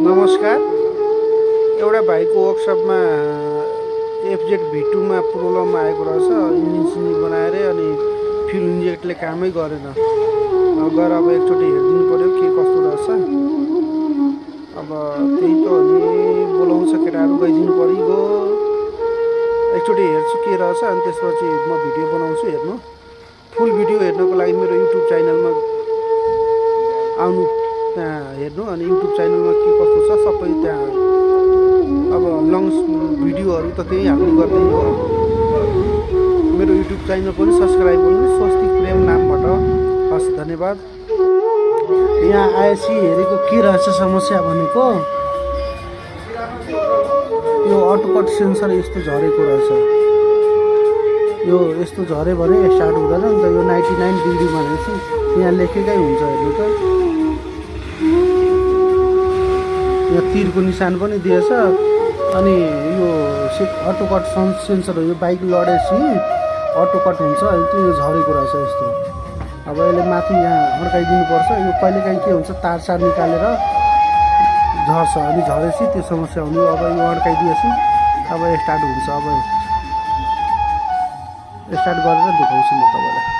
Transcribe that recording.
नमस्कार। एउटा भाइको वर्कसपमा FZ V2 मा प्रब्लम आएको रहेछ। इन्जिन सिन्जिन बनाएर अनि फ्युल इन्जेक्टरले कामै गरेन। गएर अब एकचोटि हेरिदिनु पर्यो के कस्तो रहेछ। अब त्यही त हो नि, बोलाउँछ केटाहरू, गइदिनु परिगयो। एकचोटि हेर्छु के रहेछ अनि त्यसपछि म भिडियो बनाउँछु। हेर्नु, फुल भिडियो हेर्नको लागि मेरो युट्युब च्यानलमा आउनु, त्यहाँ हेर्नु। अनि युट्युब च्यानलमा के कस्तो छ सबै त्यहाँ। अब लङ भिडियोहरू त त्यही हाल्ने गर्दै हो। मेरो युट्युब च्यानल पनि सब्सक्राइब गर्नु, स्वस्तिक प्रेम नामबाट। हस्, धन्यवाद। यहाँ आएपछि हेरेको के रहेछ समस्या भनेको, यो अटोकट सेन्सर यस्तो झरेको रहेछ। यो यस्तो झऱ्यो भने स्टार्ट हुँदैन नि त। यो 99 डिग्री भनेपछि यहाँ लेखेकै हुन्छ। हेर्नु त, यहाँ तीरको निशान पनि दिएछ। अनि यो अटोकट सेन्सर हो। यो बाइक लडेपछि अटोकट हुन्छ, त्यो झरेको रहेछ यस्तो। अब यसले माथि यहाँ अड्काइदिनु पर्छ। यो कहिलेकाहीँ के हुन्छ, तार निकालेर झर्छ। अनि झरेपछि त्यो समस्या हुने। अब यो अड्काइदिएपछि अब स्टार्ट हुन्छ। अब स्टार्ट गरेर देखाउँछु म तपाईँलाई।